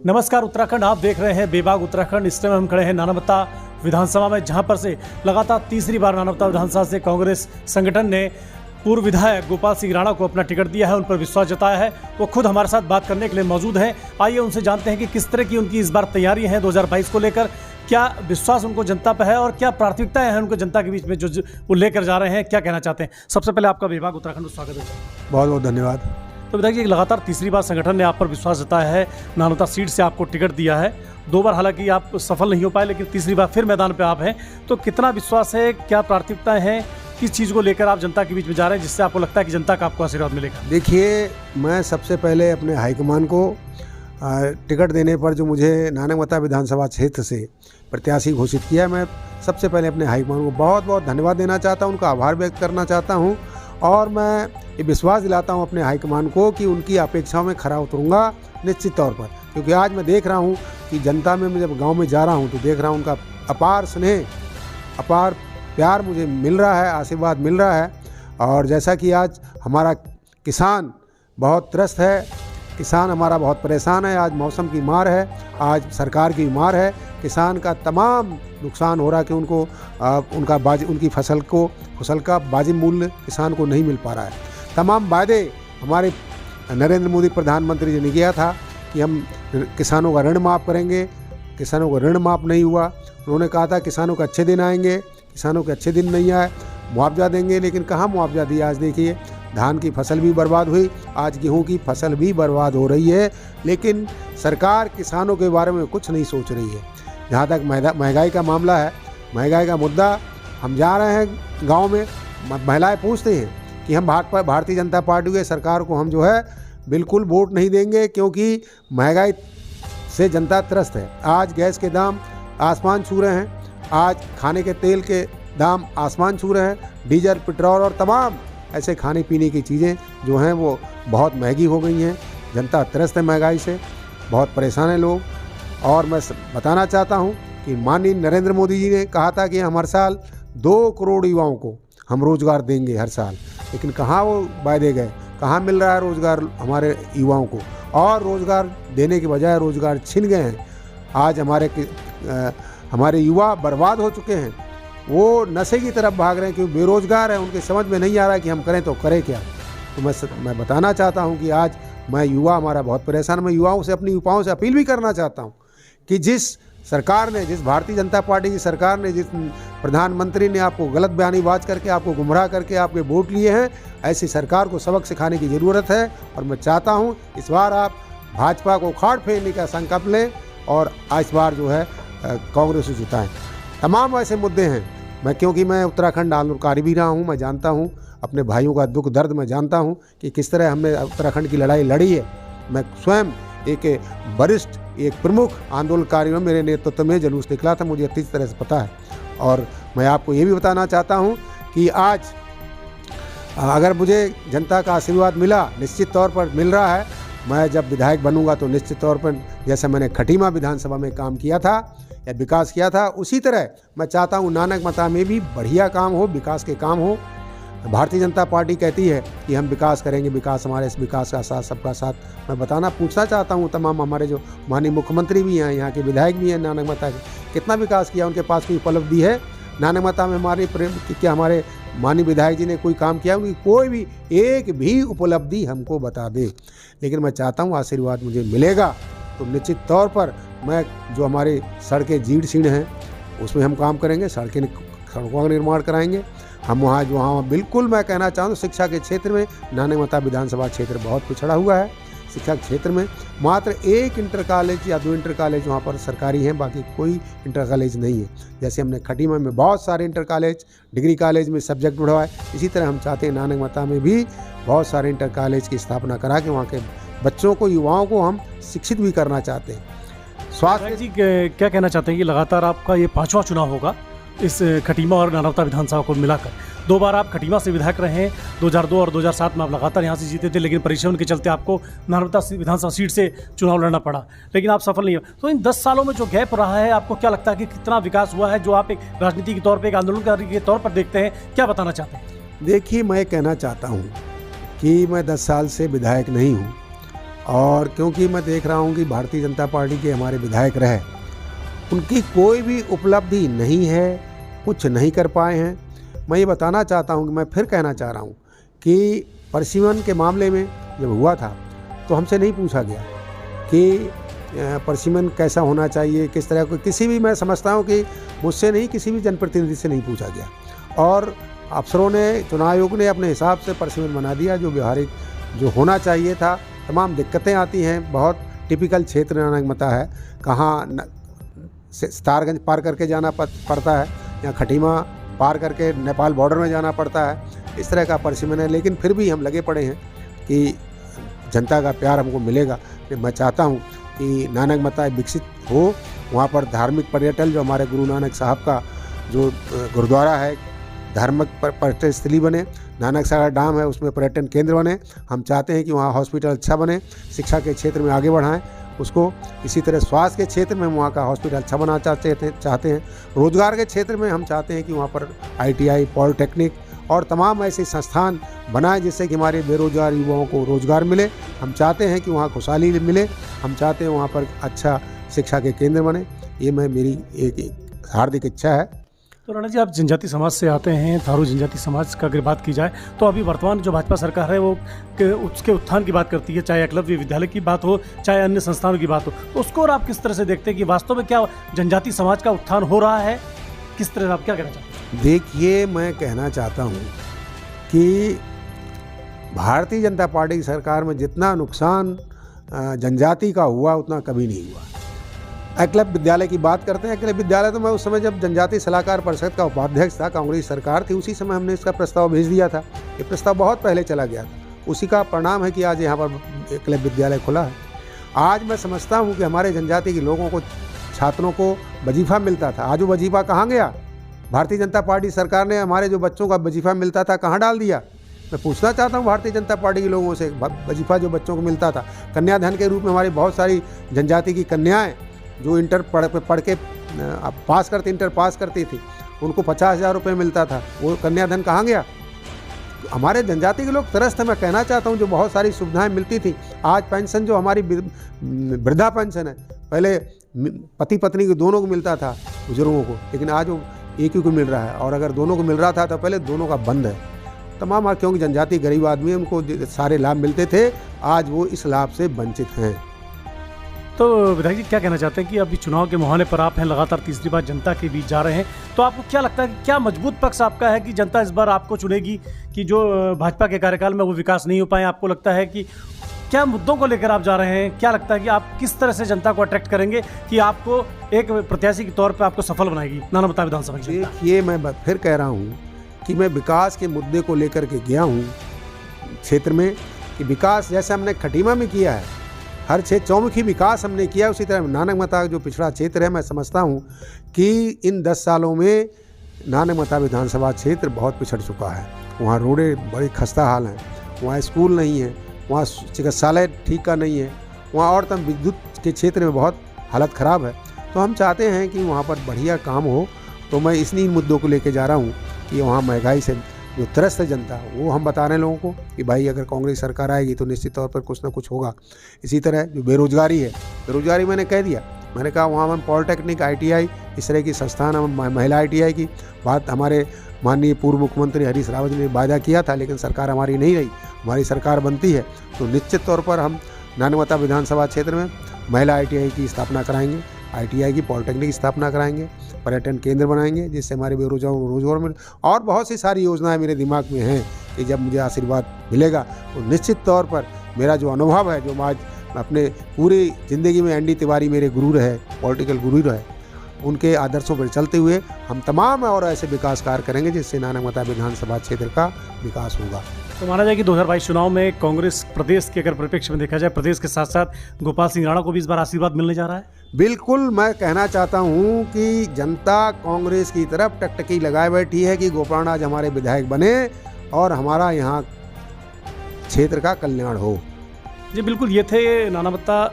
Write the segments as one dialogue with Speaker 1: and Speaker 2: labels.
Speaker 1: नमस्कार उत्तराखंड, आप देख रहे हैं बेबाग उत्तराखंड। इस टाइम हम खड़े हैं नानावता विधानसभा में, जहां पर से लगातार तीसरी बार नानावता विधानसभा से कांग्रेस संगठन ने पूर्व विधायक गोपाल सिंह राणा को अपना टिकट दिया है, उन पर विश्वास जताया है। वो खुद हमारे साथ बात करने के लिए मौजूद हैं। आइए उनसे जानते हैं कि किस तरह की उनकी इस बार तैयारी है 2022 को लेकर, क्या विश्वास उनको जनता पर है और क्या प्राथमिकताएं हैं उनको जनता के बीच में जो वो लेकर जा रहे हैं, क्या कहना चाहते हैं। सबसे पहले आपका बेबाग उत्तराखंड में स्वागत है।
Speaker 2: बहुत बहुत धन्यवाद।
Speaker 1: तो विधायक जी, लगातार तीसरी बार संगठन ने आप पर विश्वास जताया है, नानावता सीट से आपको टिकट दिया है। 2 बार हालांकि आप सफल नहीं हो पाए, लेकिन तीसरी बार फिर मैदान पे आप हैं। तो कितना विश्वास है, क्या प्राथमिकताएं हैं, किस चीज़ को लेकर आप जनता के बीच में जा रहे हैं जिससे आपको लगता है कि जनता का आपको आशीर्वाद मिलेगा?
Speaker 2: देखिए, मैं सबसे पहले अपने हाईकमान को टिकट देने पर जो मुझे नानावता विधानसभा क्षेत्र से प्रत्याशी घोषित किया, मैं सबसे पहले अपने हाईकमान को बहुत बहुत धन्यवाद देना चाहता हूँ, उनका आभार व्यक्त करना चाहता हूँ। और मैं ये विश्वास दिलाता हूँ अपने हाईकमान को कि उनकी अपेक्षाओं में खरा उतरूँगा निश्चित तौर पर। क्योंकि आज मैं देख रहा हूँ कि जनता में, मैं जब गांव में जा रहा हूँ तो देख रहा हूँ उनका अपार स्नेह, अपार प्यार मुझे मिल रहा है, आशीर्वाद मिल रहा है। और जैसा कि आज हमारा किसान बहुत त्रस्त है, किसान हमारा बहुत परेशान है। आज मौसम की मार है, आज सरकार की मार है, किसान का तमाम नुकसान हो रहा है कि उनको उनकी फसल का वाजिब मूल्य किसान को नहीं मिल पा रहा है। तमाम वायदे हमारे नरेंद्र मोदी प्रधानमंत्री जी ने किया था कि हम किसानों का ऋण माफ़ करेंगे, किसानों का ऋण माफ़ नहीं हुआ। उन्होंने कहा था किसानों के अच्छे दिन आएंगे, किसानों के अच्छे दिन नहीं आए, मुआवजा देंगे, लेकिन कहाँ मुआवजा दिया। आज देखिए, धान की फसल भी बर्बाद हुई, आज गेहूं की फसल भी बर्बाद हो रही है, लेकिन सरकार किसानों के बारे में कुछ नहीं सोच रही है। जहाँ तक महंगाई का मामला है, महंगाई का मुद्दा, हम जा रहे हैं गांव में, महिलाएं पूछते हैं कि हम भारतीय जनता पार्टी के सरकार को हम जो है बिल्कुल वोट नहीं देंगे, क्योंकि महंगाई से जनता त्रस्त है। आज गैस के दाम आसमान छू रहे हैं, आज खाने के तेल के दाम आसमान छू रहे हैं, डीजल, पेट्रोल और तमाम ऐसे खाने पीने की चीज़ें जो हैं वो बहुत महंगी हो गई हैं। जनता त्रस्त है महंगाई से, बहुत परेशान है लोग। और मैं बताना चाहता हूं कि माननीय नरेंद्र मोदी जी ने कहा था कि हम हर साल 2 करोड़ युवाओं को हम रोज़गार देंगे हर साल, लेकिन कहाँ वो वायदे गए, कहाँ मिल रहा है रोज़गार हमारे युवाओं को। और रोज़गार देने के बजाय रोज़गार छिन गए हैं। आज हमारे युवा बर्बाद हो चुके हैं, वो नशे की तरफ भाग रहे हैं क्योंकि बेरोज़गार हैं, उनके समझ में नहीं आ रहा है कि हम करें तो करें क्या। तो मैं बताना चाहता हूं कि आज मैं युवा हमारा बहुत परेशान, मैं युवाओं से, अपनी युवाओं से अपील भी करना चाहता हूं कि जिस सरकार ने, जिस भारतीय जनता पार्टी की सरकार ने, जिस प्रधानमंत्री ने आपको गलत बयानीबाज करके, आपको गुमराह करके आपके वोट लिए हैं, ऐसी सरकार को सबक सिखाने की ज़रूरत है। और मैं चाहता हूँ इस बार आप भाजपा को उखाड़ फेंकने का संकल्प लें और इस बार जो है कांग्रेस को जिताएं। तमाम ऐसे मुद्दे हैं, क्योंकि मैं उत्तराखंड आंदोलनकारी भी रहा हूँ, मैं जानता हूँ अपने भाइयों का दुख दर्द, मैं जानता हूँ कि किस तरह हमने उत्तराखंड की लड़ाई लड़ी है। मैं स्वयं एक वरिष्ठ, एक प्रमुख आंदोलनकारी हूँ, मेरे नेतृत्व में जुलूस निकला था, मुझे अच्छी तरह से पता है। और मैं आपको ये भी बताना चाहता हूँ कि आज अगर मुझे जनता का आशीर्वाद मिला, निश्चित तौर पर मिल रहा है, मैं जब विधायक बनूंगा तो निश्चित तौर पर जैसे मैंने खटीमा विधानसभा में काम किया था या विकास किया था, उसी तरह मैं चाहता हूं नानकमता में भी बढ़िया काम हो, विकास के काम हो। भारतीय जनता पार्टी कहती है कि हम विकास करेंगे, विकास हमारे, इस विकास का साथ सबका साथ। मैं पूछना चाहता हूं तमाम हमारे जो माननीय मुख्यमंत्री भी हैं, यहाँ के विधायक भी हैं नानकमता के, कितना विकास किया, उनके पास कोई उपलब्धि है नानकमता में? क्या हमारे माननीय विधायक जी ने कोई काम किया? उनकी कोई भी एक भी उपलब्धि हमको बता दे। लेकिन मैं चाहता हूँ आशीर्वाद मुझे मिलेगा तो निश्चित तौर पर मैं, जो हमारे सड़कें जीर्ण शीर्ण हैं उसमें हम काम करेंगे, सड़कों का निर्माण कराएंगे हम। वहाँ बिल्कुल मैं कहना चाहूँ, शिक्षा के क्षेत्र में नानकमता विधानसभा क्षेत्र बहुत पिछड़ा हुआ है। शिक्षा क्षेत्र में मात्र 1 इंटर कॉलेज या 2 इंटर कॉलेज वहाँ पर सरकारी हैं, बाकी कोई इंटर कॉलेज नहीं है। जैसे हमने खटीमा में बहुत सारे इंटर कॉलेज, डिग्री कॉलेज में सब्जेक्ट बढ़वाए, इसी तरह हम चाहते हैं नानकमता में भी बहुत सारे इंटर कॉलेज की स्थापना करा के वहाँ के बच्चों को, युवाओं को हम शिक्षित भी करना चाहते हैं। स्वास्थ्य
Speaker 1: जी, क्या कहना चाहते हैं कि लगातार आपका ये 5वां चुनाव होगा इस खटीमा और नानावता विधानसभा को मिलाकर? 2 बार आप खटीमा से विधायक रहे हैं, 2002 और 2007 में आप लगातार यहाँ से जीते थे, लेकिन परिश्रम के चलते आपको नानावता विधानसभा सीट से चुनाव लड़ना पड़ा, लेकिन आप सफल नहीं हुए। तो इन 10 सालों में जो गैप रहा है, आपको क्या लगता है कि कितना विकास हुआ है, जो आप एक राजनीति के तौर पर, एक आंदोलनकारी के तौर पर देखते हैं, क्या बताना चाहते हैं?
Speaker 2: देखिए, मैं कहना चाहता हूँ कि मैं 10 साल से विधायक नहीं हूँ, और क्योंकि मैं देख रहा हूँ कि भारतीय जनता पार्टी के हमारे विधायक रहे, उनकी कोई भी उपलब्धि नहीं है, कुछ नहीं कर पाए हैं। मैं ये बताना चाहता हूँ कि मैं फिर कहना चाह रहा हूँ कि परसिमन के मामले में जब हुआ था तो हमसे नहीं पूछा गया कि परसिमन कैसा होना चाहिए, किस तरह को, किसी भी, मैं समझता हूँ कि मुझसे नहीं, किसी भी जनप्रतिनिधि से नहीं पूछा गया। और अफसरों ने, चुनाव आयोग ने अपने हिसाब से परसिमन बना दिया जो व्यवहारिक जो होना चाहिए था। तमाम दिक्कतें आती हैं, बहुत टिपिकल क्षेत्र नानकमता है, कहाँ सितारगंज पार करके जाना पड़ता है या खटीमा पार करके नेपाल बॉर्डर में जाना पड़ता है, इस तरह का परसिमन है। लेकिन फिर भी हम लगे पड़े हैं कि जनता का प्यार हमको मिलेगा। मैं चाहता हूँ कि नानकमता विकसित हो, वहाँ पर धार्मिक पर्यटन, जो हमारे गुरु नानक साहब का जो गुरुद्वारा है, धार्मिक पर्यटन स्थली बने, नानक सागर डाम है उसमें पर्यटन केंद्र बने। हम चाहते हैं कि वहाँ हॉस्पिटल अच्छा बने, शिक्षा के क्षेत्र में आगे बढ़ाएं उसको। इसी तरह स्वास्थ्य के क्षेत्र में वहाँ का हॉस्पिटल अच्छा बनाना चाहते हैं। रोजगार के क्षेत्र में हम चाहते हैं कि वहाँ पर ITI, पॉलिटेक्निक और तमाम ऐसे संस्थान बनाएं जिससे कि हमारे बेरोजगार युवाओं को रोजगार मिले। हम चाहते हैं कि वहाँ खुशहाली मिले, हम चाहते हैं वहाँ पर अच्छा शिक्षा के केंद्र बने। ये मेरी एक हार्दिक इच्छा है।
Speaker 1: तो राणा जी, आप जनजाति समाज से आते हैं, थारू जनजाति समाज का अगर बात की जाए तो अभी वर्तमान जो भाजपा सरकार है वो उसके उत्थान की बात करती है, चाहे एकलव्य विद्यालय की बात हो, चाहे अन्य संस्थानों की बात हो, तो उसको और आप किस तरह से देखते हैं कि वास्तव में क्या जनजाति समाज का उत्थान हो रहा है? किस तरह, आप क्या कहना चाहते हैं?
Speaker 2: देखिए, मैं कहना चाहता हूँ कि भारतीय जनता पार्टी की सरकार में जितना नुकसान जनजाति का हुआ उतना कभी नहीं हुआ। एकलव्य विद्यालय की बात करते हैं, एकलव्य विद्यालय तो मैं उस समय जब जनजाति सलाहकार परिषद का उपाध्यक्ष था, कांग्रेस सरकार थी, उसी समय हमने इसका प्रस्ताव भेज दिया था। ये प्रस्ताव बहुत पहले चला गया था, उसी का परिणाम है कि आज यहाँ पर एकलव्य विद्यालय खुला है। आज मैं समझता हूँ कि हमारे जनजाति के लोगों को, छात्रों को वजीफा मिलता था, आज वो वजीफा कहाँ गया? भारतीय जनता पार्टी सरकार ने हमारे जो बच्चों का वजीफा मिलता था कहाँ डाल दिया? मैं पूछना चाहता हूँ भारतीय जनता पार्टी के लोगों से, वजीफा जो बच्चों को मिलता था, कन्याधन के रूप में हमारी बहुत सारी जनजाति की कन्याएँ जो इंटर पढ़ के पास करती, इंटर पास करती थी, उनको 50,000 रुपये मिलता था, वो कन्याधन कहाँ गया? हमारे जनजाति के लोग तरस थे। मैं कहना चाहता हूँ जो बहुत सारी सुविधाएं मिलती थी, आज पेंशन जो हमारी वृद्धा पेंशन है, पहले पति पत्नी को दोनों को मिलता था बुजुर्गों को, लेकिन आज वो एक ही को मिल रहा है। और अगर दोनों को मिल रहा था तो पहले दोनों का बंद है तमाम, क्योंकि जनजाति गरीब आदमी है, उनको सारे लाभ मिलते थे, आज वो इस लाभ से वंचित हैं।
Speaker 1: तो विधायक जी, क्या कहना चाहते हैं कि अभी चुनाव के मुहाने पर आप हैं, लगातार तीसरी बार जनता के बीच जा रहे हैं, तो आपको क्या लगता है कि क्या मजबूत पक्ष आपका है कि जनता इस बार आपको चुनेगी कि जो भाजपा के कार्यकाल में वो विकास नहीं हो पाए? आपको लगता है कि क्या मुद्दों को लेकर आप जा रहे हैं? क्या लगता है कि आप किस तरह से जनता को अट्रैक्ट करेंगे कि आपको एक प्रत्याशी के तौर पर आपको सफल बनाएगी नानकमता विधानसभा?
Speaker 2: देखिए, मैं फिर कह रहा हूँ कि मैं विकास के मुद्दे को लेकर के गया हूँ क्षेत्र में, कि विकास जैसे हमने खटीमा में किया है, हर क्षेत्र चौमुखी विकास हमने किया, उसी तरह नानकमता जो पिछड़ा क्षेत्र है, मैं समझता हूँ कि इन 10 सालों में नानकमता विधानसभा क्षेत्र बहुत पिछड़ चुका है। वहाँ रोडें बड़ी खस्ता हाल हैं, वहाँ स्कूल नहीं है, वहाँ चिकित्सालय ठीक का नहीं है, वहाँ और तम विद्युत के क्षेत्र में बहुत हालत ख़राब है। तो हम चाहते हैं कि वहाँ पर बढ़िया काम हो। तो मैं इन्हीं मुद्दों को लेके जा रहा हूँ कि वहाँ महंगाई से जो त्रस्त है जनता, वो हम बता रहे हैं लोगों को कि भाई अगर कांग्रेस सरकार आएगी तो निश्चित तौर पर कुछ ना कुछ होगा। इसी तरह जो बेरोजगारी है, बेरोजगारी मैंने कह दिया, मैंने कहा वहाँ हम पॉलिटेक्निक, ITI, इस तरह की संस्थान, हम महिला ITI की बात हमारे माननीय पूर्व मुख्यमंत्री हरीश रावत ने वादा किया था, लेकिन सरकार हमारी नहीं रही। हमारी सरकार बनती है तो निश्चित तौर पर हम नानकमता विधानसभा क्षेत्र में महिला ITI की स्थापना कराएंगे, ITI की, पॉलिटेक्निक की स्थापना कराएंगे, पर्यटन केंद्र बनाएंगे जिससे हमारे बेरोजगारों को रोजगार मिले। और बहुत सी सारी योजनाएं मेरे दिमाग में हैं कि जब मुझे आशीर्वाद मिलेगा तो निश्चित तौर पर मेरा जो अनुभव है, जो आज अपने पूरी ज़िंदगी में ND तिवारी मेरे गुरु रहे, पॉलिटिकल गुरु रहे, उनके आदर्शों पर चलते हुए हम तमाम और ऐसे विकास कार्य करेंगे जिससे नानकमता विधानसभा क्षेत्र का विकास होगा।
Speaker 1: तो माना जाए कि 2022 चुनाव में कांग्रेस प्रदेश के अगर परिप्रेक्ष्य में देखा जाए, प्रदेश के साथ साथ गोपाल सिंह राणा को भी इस बार आशीर्वाद मिलने जा रहा है?
Speaker 2: बिल्कुल, मैं कहना चाहता हूं कि जनता कांग्रेस की तरफ टकटकी लगाए बैठी है कि गोपाल आज हमारे विधायक बने और हमारा यहाँ क्षेत्र का कल्याण हो।
Speaker 1: जी बिल्कुल, ये थे नानकमता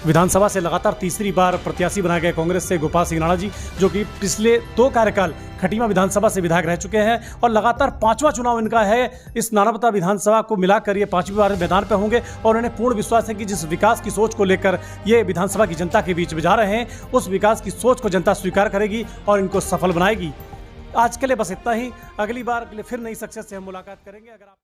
Speaker 1: विधानसभा से लगातार तीसरी बार प्रत्याशी बनाए गए कांग्रेस से गोपाल सिंह राणा जी, जो कि पिछले 2 कार्यकाल खटीमा विधानसभा से विधायक रह चुके हैं और लगातार 5वां चुनाव इनका है। इस नानावता विधानसभा को मिलाकर ये 5वीं बार मैदान पर होंगे और उन्हें पूर्ण विश्वास है कि जिस विकास की सोच को लेकर ये विधानसभा की जनता के बीच में जा रहे हैं, उस विकास की सोच को जनता स्वीकार करेगी और इनको सफल बनाएगी। आज के लिए बस इतना ही। अगली बार के लिए फिर नई सक्सेस से हम मुलाकात करेंगे। अगर आप